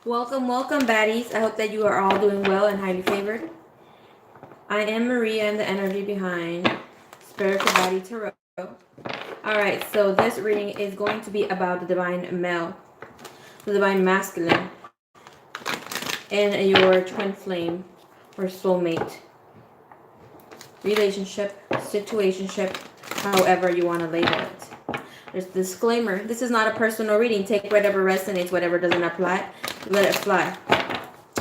Welcome, baddies. I hope that you are all doing well and highly favored. I am Maria, and the energy behind Spiritual Body Tarot. Alright, so this reading is going to be about the divine male, the divine masculine, and your twin flame or soulmate relationship, situationship, however you want to label it. There's a disclaimer. This is not a personal reading. Take whatever resonates, whatever doesn't apply, let it fly.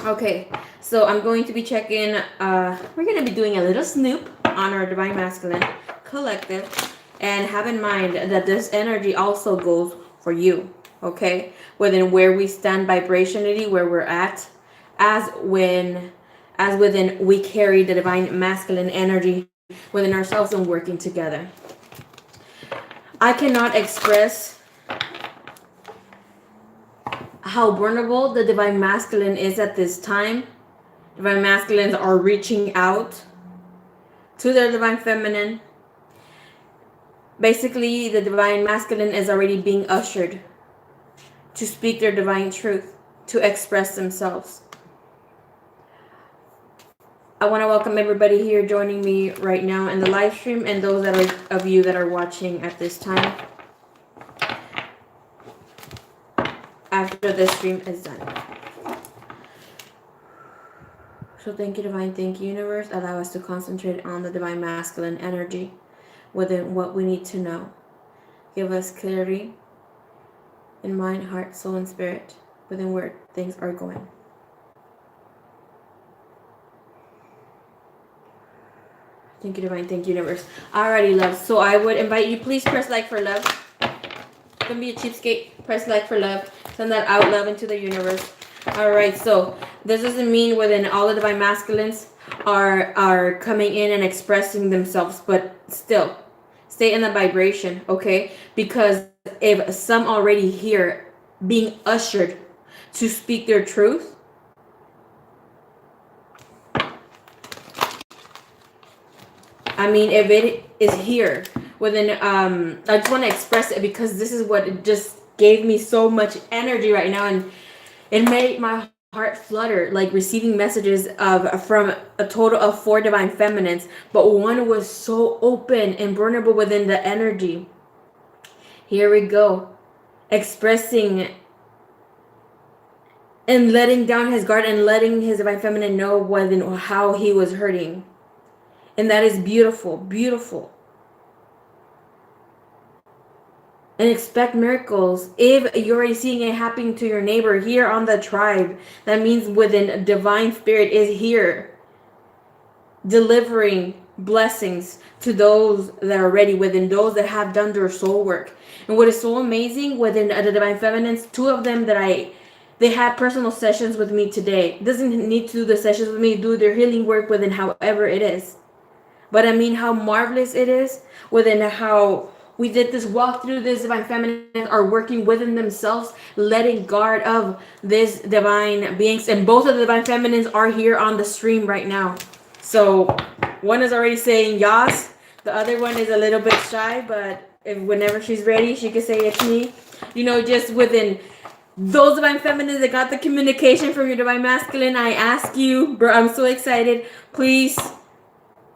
Okay, so I'm going to be checking, we're going to be doing a little snoop on our divine masculine collective, and have in mind that this energy also goes for you, okay? Within where we stand vibrationally, where we're at, as within we carry the divine masculine energy within ourselves and working together. I cannot express how vulnerable the divine masculine is at this time. Divine masculines are reaching out to their divine feminine. Basically, the divine masculine is already being ushered to speak their divine truth, to express themselves. I want to welcome everybody here joining me right now in the live stream, and those of you that are watching at this time after the stream is done. So thank you, divine. Thank you, universe. Allow us to concentrate on the divine masculine energy within what we need to know. Give us clarity in mind, heart, soul, and spirit within where things are going. Thank you, divine. Thank you, universe. Alrighty, love. So I would invite you, please press like for love. Don't be a cheapskate. Press like for love. Send that out, love, into the universe. Alright, so this doesn't mean within all the divine masculines are coming in and expressing themselves, but still stay in the vibration, okay? Because if some already here being ushered to speak their truth, I mean, if it is here within, I just want to express it because this is what it just gave me so much energy right now, and it made my heart flutter, like receiving messages from a total of 4 divine feminines, but one was so open and vulnerable within the energy. Here we go, expressing and letting down his guard and letting his divine feminine know within how he was hurting. And that is beautiful, beautiful. And expect miracles. If you're already seeing it happening to your neighbor here on the tribe, that means within divine spirit is here, delivering blessings to those that are ready, within those that have done their soul work. And what is so amazing within the divine feminines, 2 of them that they had personal sessions with me today. Doesn't need to do the sessions with me, do their healing work within however it is. But I mean how marvelous it is within how we did this walk through this divine feminine are working within themselves, letting guard of this divine beings. And both of the divine feminines are here on the stream right now. So one is already saying yas. The other one is a little bit shy, but whenever she's ready, she can say it's me. You know, just within those divine feminines that got the communication from your divine masculine, I ask you, bro, I'm so excited. Please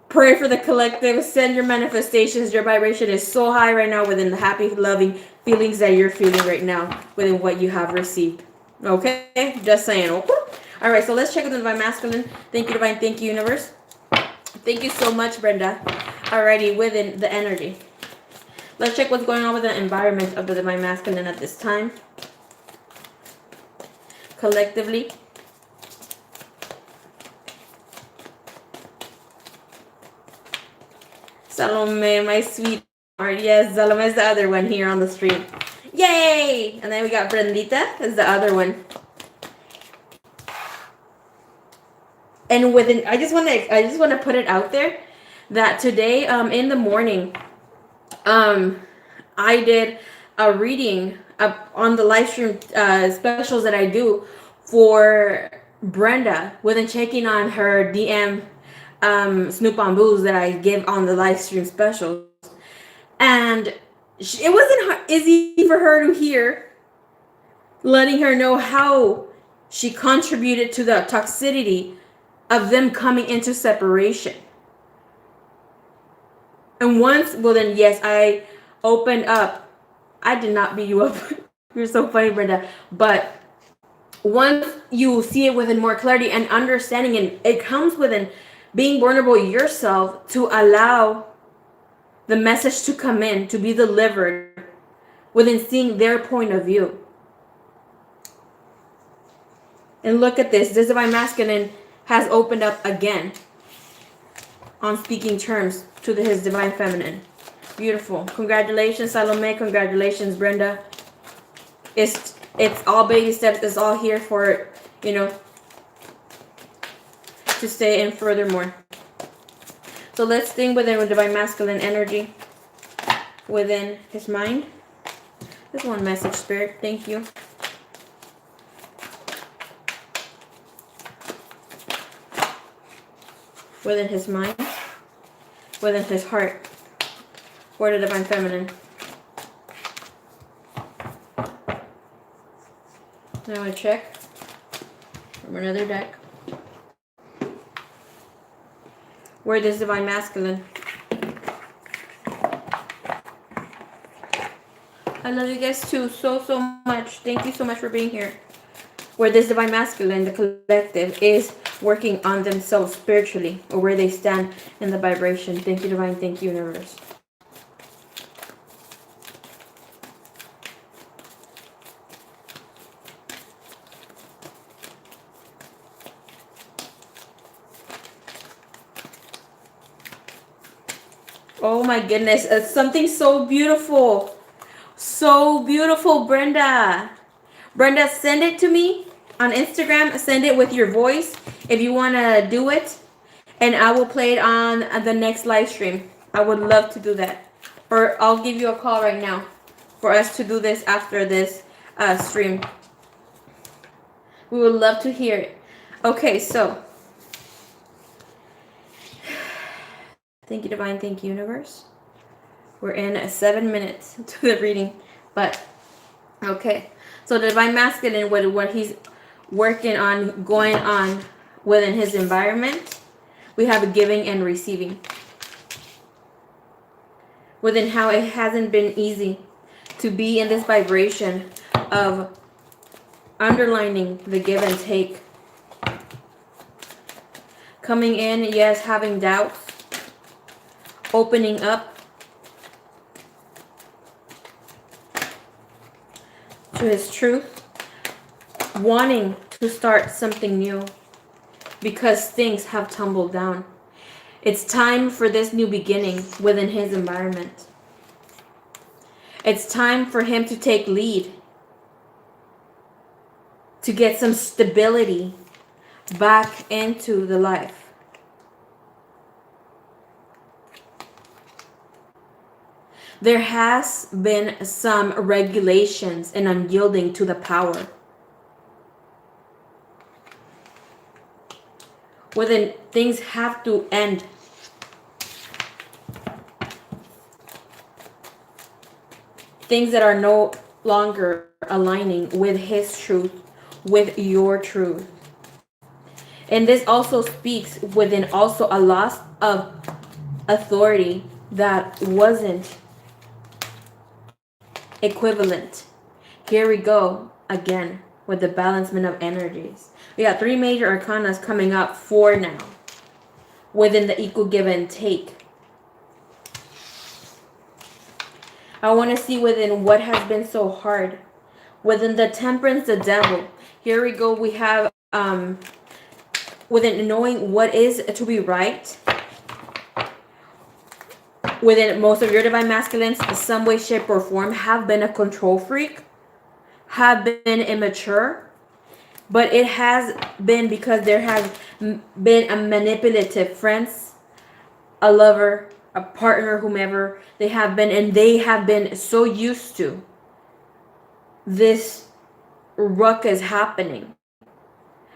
pray for the collective. Send your manifestations. Your vibration is so high right now within the happy, loving feelings that you're feeling right now within what you have received. Okay? Just saying. Okay? All right, so let's check with the divine masculine. Thank you, divine. Thank you, universe. Thank you so much, Brenda. Alrighty, within the energy. Let's check what's going on with the environment of the divine masculine at this time. Collectively. Salome, my sweetheart. Yes, Salome is the other one here on the stream. Yay! And then we got Brendita is the other one. And within, I just want to put it out there that today, in the morning, I did a reading on the live stream specials that I do for Brenda, within checking on her DM. Snoop on Booze that I give on the live stream specials, and it wasn't easy for her to hear, letting her know how She contributed to the toxicity of them coming into separation. And once, well then, yes, I opened up. I did not beat you up. You're so funny, Brenda. But once you see it within more clarity and understanding, and it comes within being vulnerable yourself to allow the message to come in, to be delivered within seeing their point of view. And look at this. This divine masculine has opened up again on speaking terms to his divine feminine. Beautiful. Congratulations, Salome. Congratulations, Brenda. It's all baby steps. It's all here for, you know, to stay in furthermore. So let's think within with divine masculine energy within his mind. This one message, Spirit. Thank you. Within his mind, within his heart, for the divine feminine. Now I check from another deck. Where this divine masculine. I love you guys too so much. Thank you so much for being here. Where this divine masculine, the collective, is working on themselves spiritually, or where they stand in the vibration. Thank you, divine. Thank you, universe. Oh my goodness, it's something so beautiful. So beautiful, Brenda. Brenda, send it to me on Instagram. Send it with your voice if you want to do it. And I will play it on the next live stream. I would love to do that. Or I'll give you a call right now for us to do this after this stream. We would love to hear it. Okay, so. Thank you, divine. Thank you, universe. We're in 7 minutes to the reading. But, okay. So the divine masculine, what he's working on, going on within his environment, we have a giving and receiving. Within how it hasn't been easy to be in this vibration of underlining the give and take. Coming in, yes, having doubts. Opening up to his truth. Wanting to start something new. Because things have tumbled down. It's time for this new beginning within his environment. It's time for him to take lead. To get some stability back into the life. There has been some regulations and unyielding to the power. Within things have to end. Things that are no longer aligning with his truth, with your truth. And this also speaks within also a loss of authority that wasn't equivalent. Here we go again with the balancement of energies. We got 3 major arcanas coming up, 4 now, within the equal give and take. I want to see within what has been so hard. Within the temperance, the devil. Here we go. We have within knowing what is to be right. Within most of your divine masculines, in some way, shape, or form, have been a control freak, have been immature, but it has been because there has been a manipulative friends, a lover, a partner, whomever they have been, and they have been so used to this ruckus happening,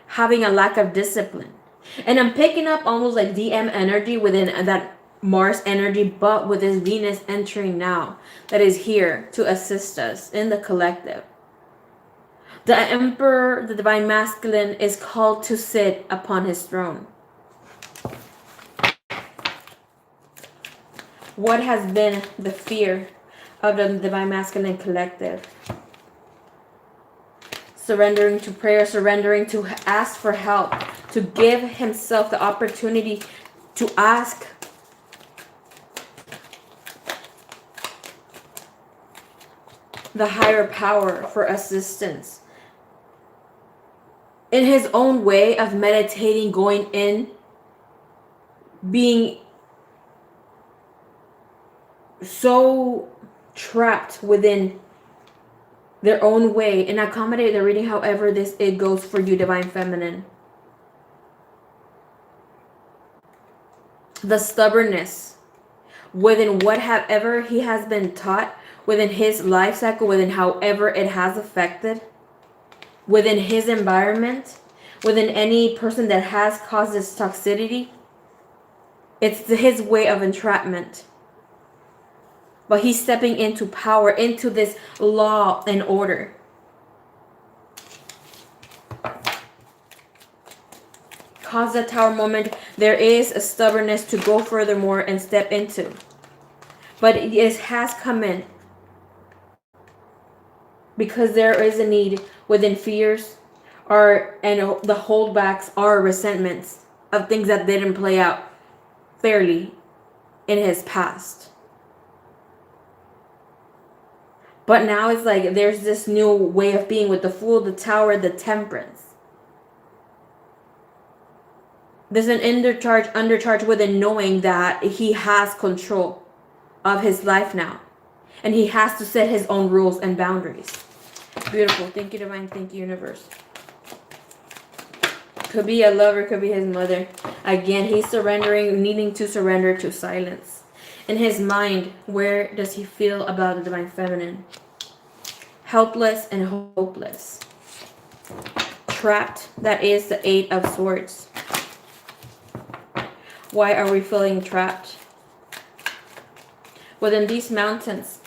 having a lack of discipline. And I'm picking up almost like DM energy within that Mars energy, but with this Venus entering now that is here to assist us in the collective. The Emperor, the Divine Masculine, is called to sit upon his throne. What has been the fear of the Divine Masculine collective? Surrendering to prayer, surrendering to ask for help, to give himself the opportunity to ask the higher power for assistance. In his own way of meditating, going in, being so trapped within their own way, and accommodate the reading however it goes for you, Divine Feminine. The stubbornness within whatever he has been taught, within his life cycle, within however it has affected, within his environment, within any person that has caused this toxicity. It's his way of entrapment. But he's stepping into power, into this law and order. Cause the Tower moment, there is a stubbornness to go furthermore and step into. But it has come in. Because there is a need within fears and the holdbacks are resentments of things that didn't play out fairly in his past. But now it's like there's this new way of being with the Fool, the Tower, the Temperance. There's an undercharge within knowing that he has control of his life now. And he has to set his own rules and boundaries. Beautiful. Thank you, Divine. Thank you, Universe. Could be a lover, could be his mother. Again, he's surrendering, needing to surrender to silence. In his mind, where does he feel about the Divine Feminine? Helpless and hopeless. Trapped, that is the Eight of Swords. Why are we feeling trapped? Within these mountains.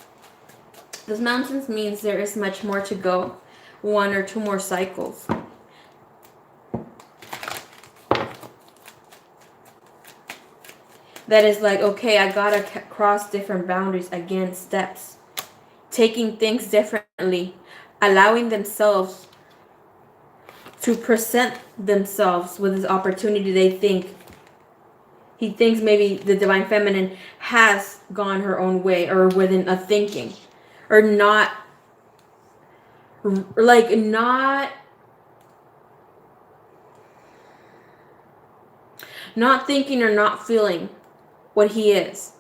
These mountains means there is much more to go. 1 or 2 more cycles. That is like, okay, I gotta cross different boundaries, again, steps. Taking things differently. Allowing themselves to present themselves with this opportunity they think. He thinks maybe the Divine Feminine has gone her own way or within a thinking. Or not thinking or not feeling what he is.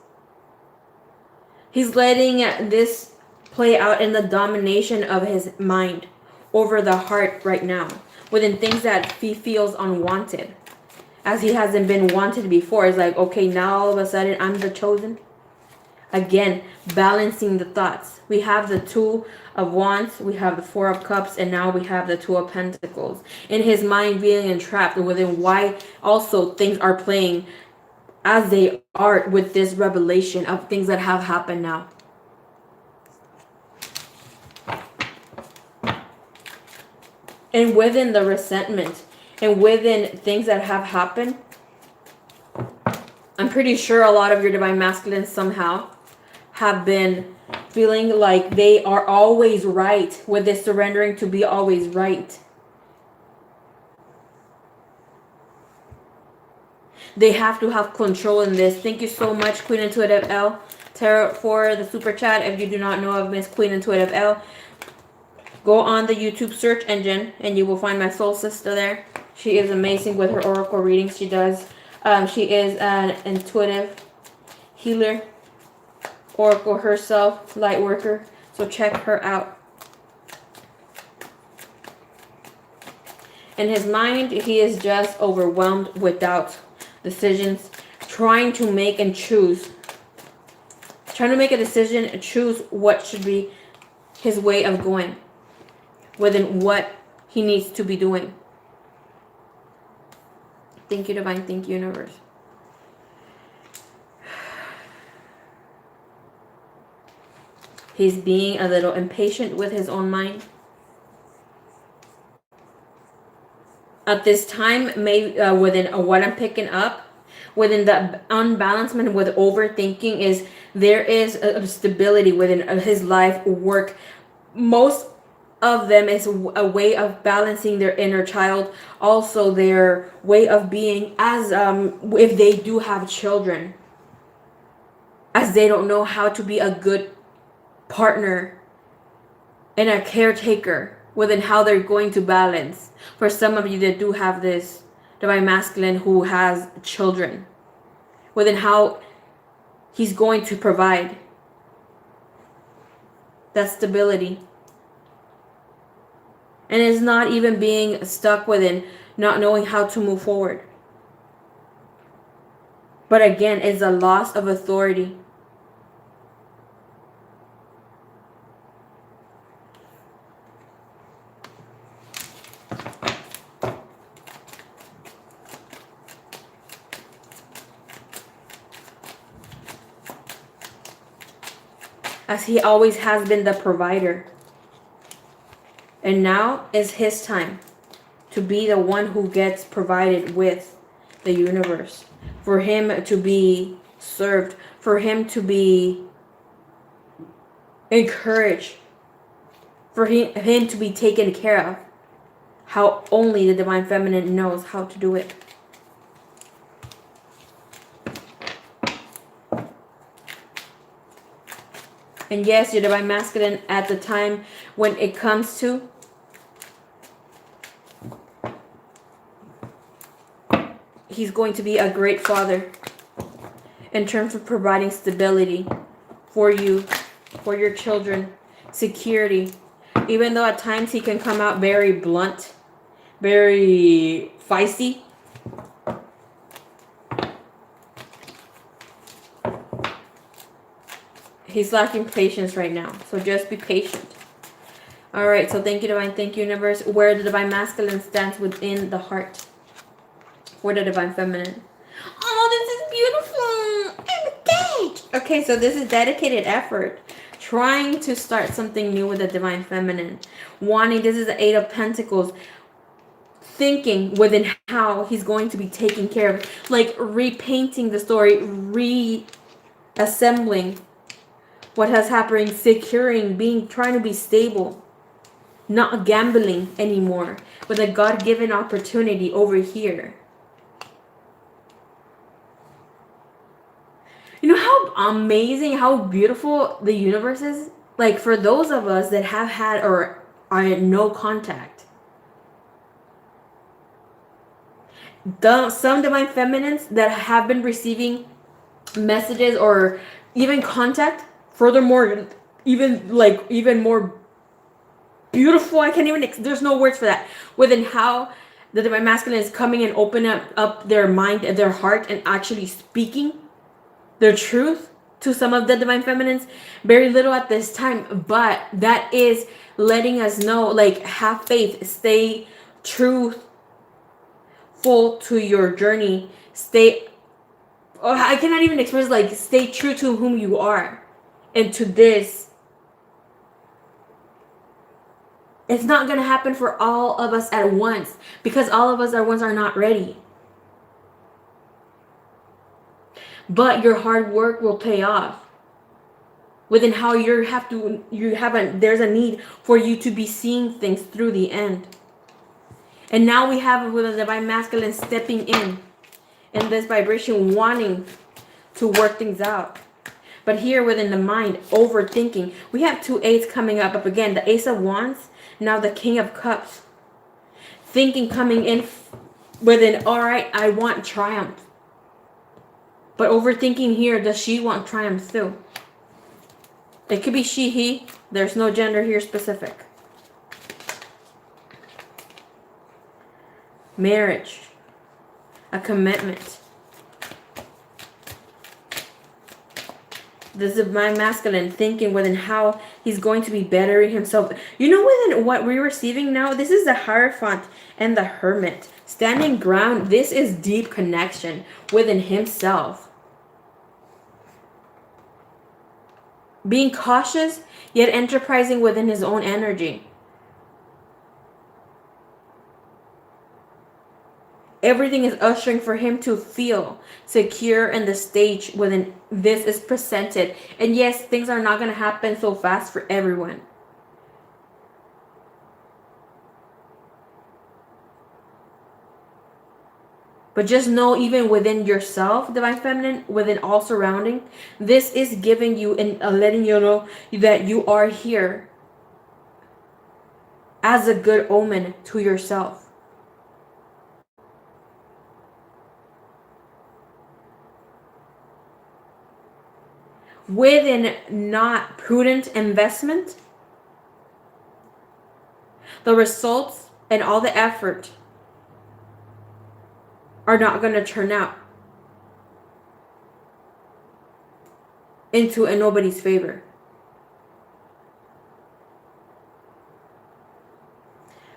He's letting this play out in the domination of his mind over the heart right now, within things that he feels unwanted, as he hasn't been wanted before. It's like, okay, now all of a sudden I'm the chosen. Again, balancing the thoughts. We have the Two of Wands, we have the Four of Cups, and now we have the Two of Pentacles. In his mind being entrapped within why also things are playing as they are with this revelation of things that have happened now. And within the resentment and within things that have happened, I'm pretty sure a lot of your Divine Masculines somehow have been feeling like they are always right, with this surrendering to be always right. They have to have control in this. Thank you so much, Queen Intuitive L Tarot, for the super chat. If you do not know of Miss Queen Intuitive L, go on the YouTube search engine and you will find my soul sister there. She is amazing with her oracle readings. She is an intuitive healer, oracle herself, light worker. So check her out. In his mind, he is just overwhelmed with doubt, decisions, trying to make and choose. Trying to make a decision and choose what should be his way of going within what he needs to be doing. Thank you, Divine. Thank you, Universe. He's being a little impatient with his own mind. At this time, within what I'm picking up, within the unbalancement with overthinking, is there is a stability within his life work. Most of them is a way of balancing their inner child, also their way of being, as if they do have children, as they don't know how to be a good partner and a caretaker within how they're going to balance. For some of you that do have this divine masculine who has children, within how he's going to provide that stability. And it's not even being stuck within not knowing how to move forward. But again, it's a loss of authority. As he always has been the provider. And now is his time to be the one who gets provided with the universe. For him to be served. For him to be encouraged. For him to be taken care of. How only the Divine Feminine knows how to do it. And yes, your Divine Masculine, at the time when it comes to he's going to be a great father in terms of providing stability for you, for your children, security. Even though at times he can come out very blunt, very feisty. He's lacking patience right now. So just be patient. Alright, so thank you, Divine. Thank you, Universe. Where the Divine Masculine stands within the heart. For the Divine Feminine. Oh, this is beautiful. Okay, so this is dedicated effort. Trying to start something new with the Divine Feminine. Wanting, this is the Eight of Pentacles. Thinking within how he's going to be taken care of. Like repainting the story. Reassembling what has happened, securing, trying to be stable, not gambling anymore, with a God-given opportunity over here. You know how amazing, how beautiful the universe is? Like for those of us that have had or are in no contact. Some Divine Feminines that have been receiving messages or even contact. Furthermore, even more beautiful. I can't even, there's no words for that. Within how the Divine Masculine is coming and opening up their mind and their heart and actually speaking their truth to some of the Divine Feminines. Very little at this time, but that is letting us know, like, have faith, stay truthful to your journey. I cannot even express, like, stay true to whom you are. And to this, it's not going to happen for all of us at once, because all of us at once are not ready. But your hard work will pay off. Within how there's a need for you to be seeing things through the end. And now we have with the Divine Masculine stepping in this vibration, wanting to work things out. But here within the mind, overthinking. We have 2 eights coming up again. The Ace of Wands, now the King of Cups. Thinking coming in within, all right, I want triumph. But overthinking here, does she want triumph too? It could be she, he. There's no gender here specific. Marriage. A commitment. This is my masculine thinking within how he's going to be bettering himself. You know, within what we're receiving now, this is the Hierophant and the Hermit. Standing ground, this is deep connection within himself. Being cautious, yet enterprising within his own energy. everything is ushering for him to feel secure in the stage when this is presented. And yes, things are not going to happen so fast for everyone. But just know, even within yourself, Divine Feminine, within all surrounding, this is giving you and letting you know that you are here as a good omen to yourself. Within not prudent investment, the results and all the effort are not going to turn out into nobody's favor.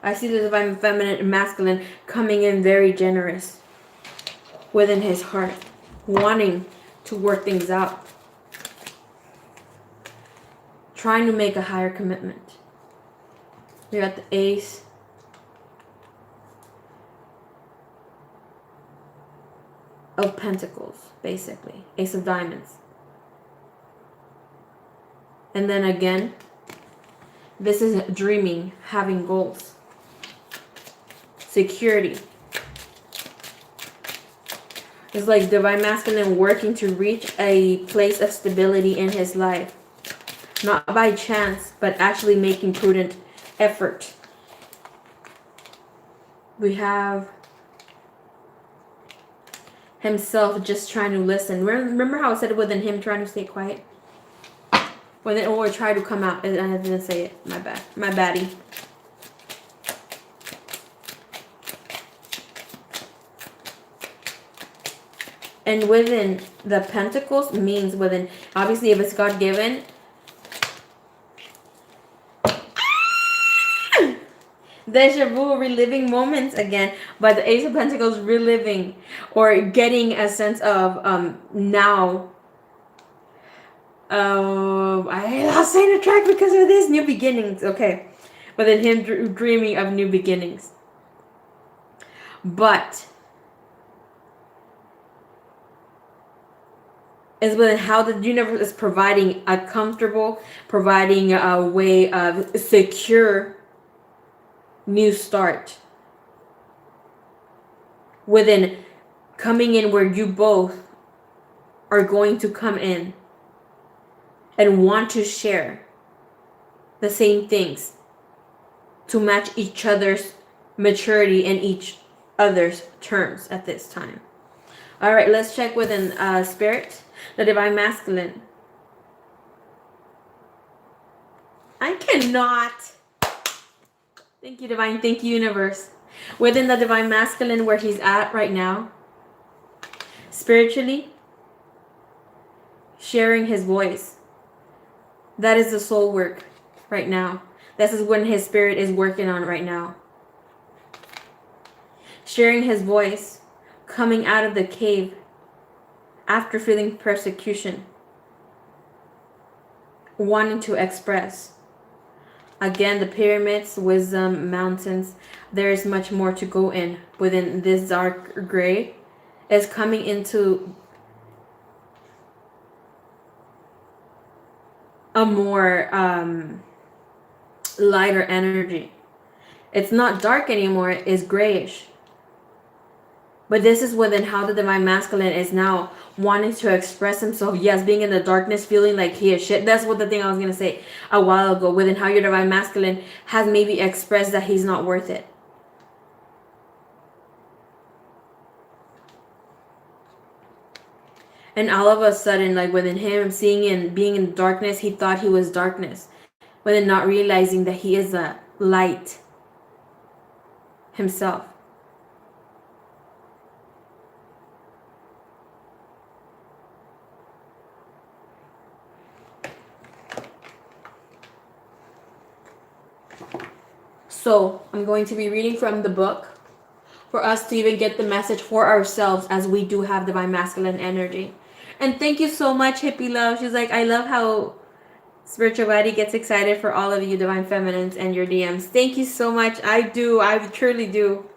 I see the Divine Feminine and Masculine coming in very generous within his heart, wanting to work things out, trying to make a higher commitment. We got the Ace of Pentacles, basically. Ace of Diamonds. And then again, this is dreaming, having goals. Security. It's like Divine Masculine working to reach a place of stability in his life. Not by chance, but actually making prudent effort. We have himself just trying to listen. Remember how I said within him trying to stay quiet? Within, or try to come out. And I didn't say it. My bad. My baddie. And within the Pentacles means within, obviously if it's God-given, deja vu, reliving moments again. But the Ace of Pentacles, reliving or getting a sense of now. I lost sight of track because of this. New beginnings. Okay. But then him dreaming of new beginnings. But is within how the universe is providing a comfortable, providing a way of secure new start. Within coming in where you both are going to come in and want to share the same things to match each other's maturity and each other's terms at this time. All right, let's check within Spirit, the Divine Masculine. I cannot. Thank you, Divine. Thank you, Universe. Within the Divine Masculine, where he's at right now, spiritually, sharing his voice. That is the soul work right now. This is when his spirit is working on right now. Sharing his voice, coming out of the cave after feeling persecution, wanting to express. Again, the pyramids, wisdom, mountains, there is much more to go in within this dark gray. Is coming into a more lighter energy. It's not dark anymore, it's grayish. But this is within how the Divine Masculine is now wanting to express himself. Yes, being in the darkness, feeling like he is shit. That's what the thing I was going to say a while ago. Within how your Divine Masculine has maybe expressed that he's not worth it. And all of a sudden, like within him seeing and being in darkness, he thought he was darkness. Within not realizing that he is a light himself. So I'm going to be reading from the book for us to even get the message for ourselves, as we do have Divine Masculine energy. And thank you so much, Hippie Love. She's like, I love how Spirituality gets excited for all of you Divine Feminines and your DMs. Thank you so much. I do. I truly do.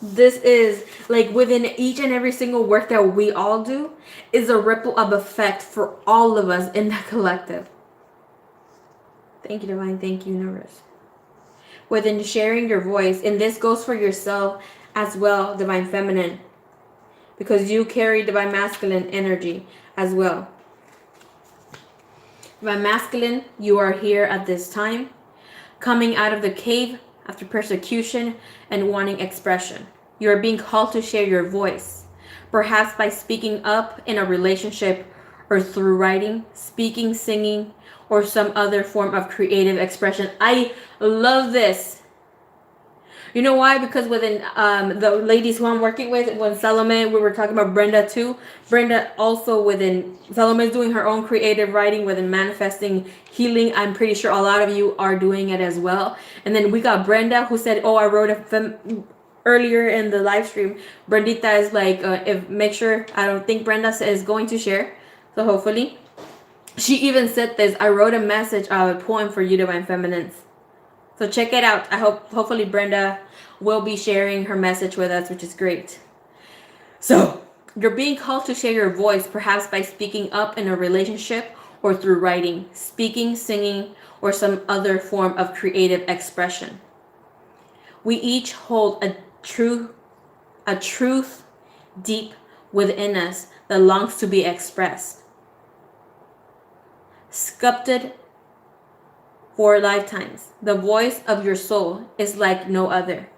This is like within each and every single work that we all do is a ripple of effect for all of us in the collective. Thank you, Divine. Thank you, Universe. Within sharing your voice, and this goes for yourself as well, Divine Feminine, because you carry Divine Masculine energy as well. Divine Masculine, you are here at this time, coming out of the cave after persecution and wanting expression. You are being called to share your voice, perhaps by speaking up in a relationship or through writing, speaking, singing, or some other form of creative expression. I love this. You know why? Because within the ladies who I'm working with, when Salome, we were talking about Brenda too. Brenda also within, Salome is doing her own creative writing within manifesting healing. I'm pretty sure a lot of you are doing it as well. And then we got Brenda who said, oh, I wrote earlier in the live stream. Brendita is like, make sure, I don't think Brenda is going to share. So hopefully. She even said this, I wrote a message, a poem for you, Divine Feminines. So check it out. I hopefully Brenda will be sharing her message with us, which is great. So you're being called to share your voice, perhaps by speaking up in a relationship or through writing, speaking, singing, or some other form of creative expression. We each hold a truth deep within us that longs to be expressed. Sculpted for lifetimes, the voice of your soul is like no other.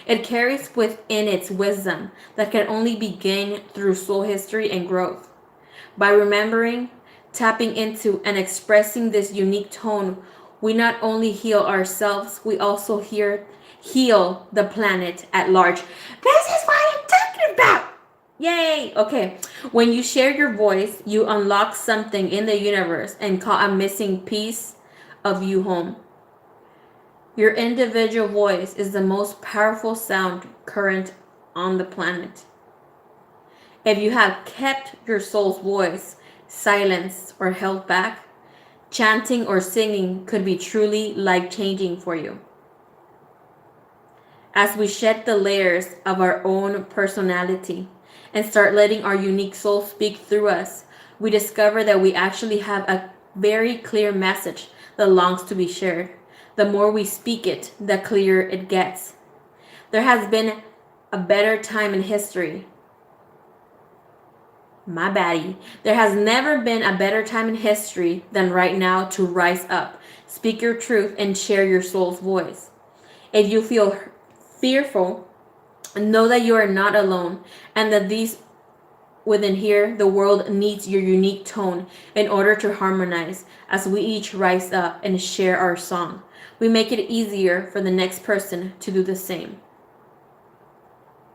It carries within its wisdom that can only be gained through soul history and growth. By remembering, tapping into, and expressing this unique tone, we not only heal ourselves, we also heal the planet at large. This is what I'm talking about! Yay! Okay, when you share your voice, you unlock something in the universe and call a missing piece of you home. Your individual voice is the most powerful sound current on the planet. If you have kept your soul's voice silenced or held back, chanting or singing could be truly life-changing for you. As we shed the layers of our own personality and start letting our unique soul speak through us, we discover that we actually have a very clear message that longs to be shared. The more we speak it, the clearer it gets. There has been a better time in history. My baddie. There has never been a better time in history than right now to rise up, speak your truth, and share your soul's voice. If you feel fearful, know that you are not alone, and that within here, the world needs your unique tone in order to harmonize. As we each rise up and share our song, we make it easier for the next person to do the same.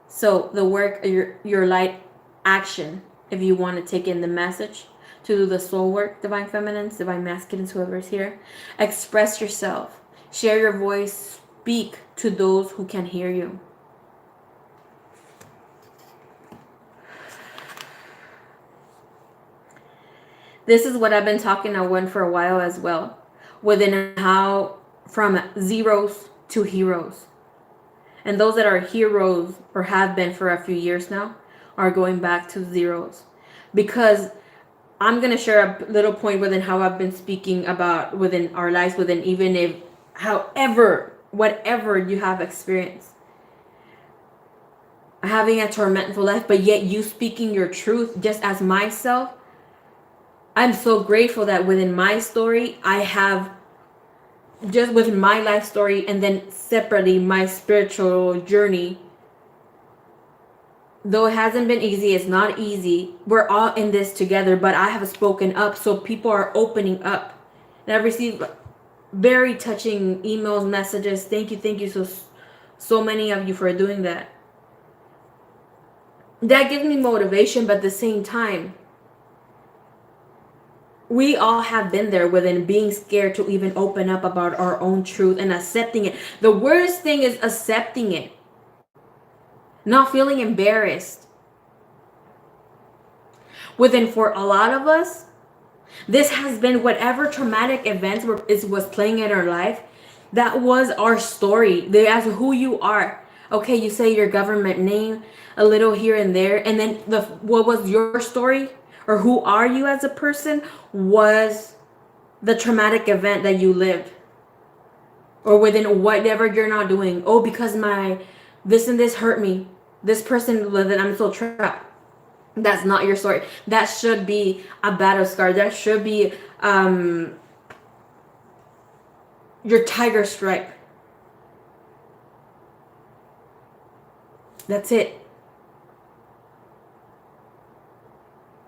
So the work, your light action, if you want to take in the message, to do the soul work, Divine Feminines, Divine Masculines, whoever's here, express yourself, share your voice, speak to those who can hear you. This is what I've been talking about for a while as well, within how from zeros to heroes. And those that are heroes or have been for a few years now are going back to zeros. Because I'm going to share a little point within how I've been speaking about within our lives, within even if, whatever you have experienced. Having a tormentful life, but yet you speaking your truth just as myself. I'm so grateful that within my story, I have just within my life story and then separately my spiritual journey. Though it hasn't been easy, it's not easy. We're all in this together, but I have spoken up, so people are opening up. And I've received very touching emails, messages. Thank you so many of you for doing that. That gives me motivation, but at the same time, we all have been there within being scared to even open up about our own truth and accepting it. The worst thing is accepting it. Not feeling embarrassed. Within for a lot of us, this has been whatever traumatic events was playing in our life. That was our story. That's who you are. Okay, you say your government name a little here and there, and then what was your story or who are you as a person was the traumatic event that you lived, or within whatever you're not doing. Oh, because my this and this hurt me. This person lived and I'm so trapped. That's not your story. That should be a battle scar. That should be your tiger stripe. That's it.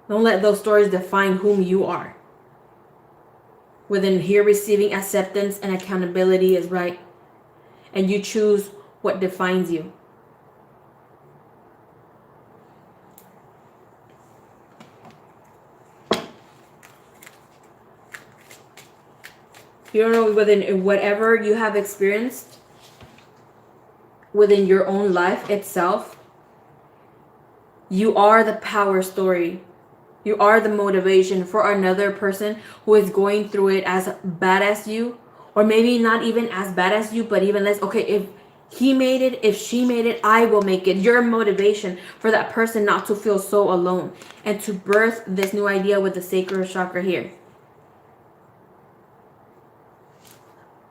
Don't let those stories define whom you are. Within here, receiving acceptance and accountability is right. And you choose what defines you. You don't know, within whatever you have experienced within your own life itself, you are the power story. You are the motivation for another person who is going through it as bad as you, or maybe not even as bad as you, but even less. Okay, if he made it, if she made it, I will make it. Your motivation for that person not to feel so alone and to birth this new idea with the sacral chakra here.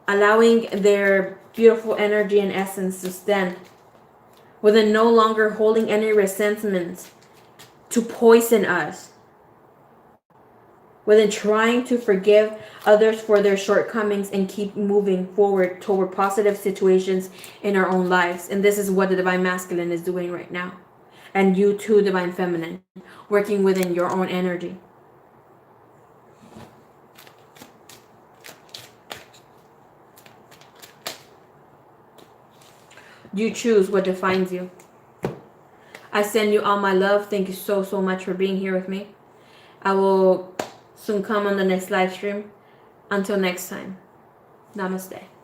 Allowing their beautiful energy and essence to stand within no longer holding any resentments to poison us, within trying to forgive others for their shortcomings and keep moving forward toward positive situations in our own lives. And this is what the Divine Masculine is doing right now. And you too, Divine Feminine, working within your own energy. You choose what defines you. I send you all my love. Thank you so, so much for being here with me. I will soon come on the next live stream. Until next time, namaste.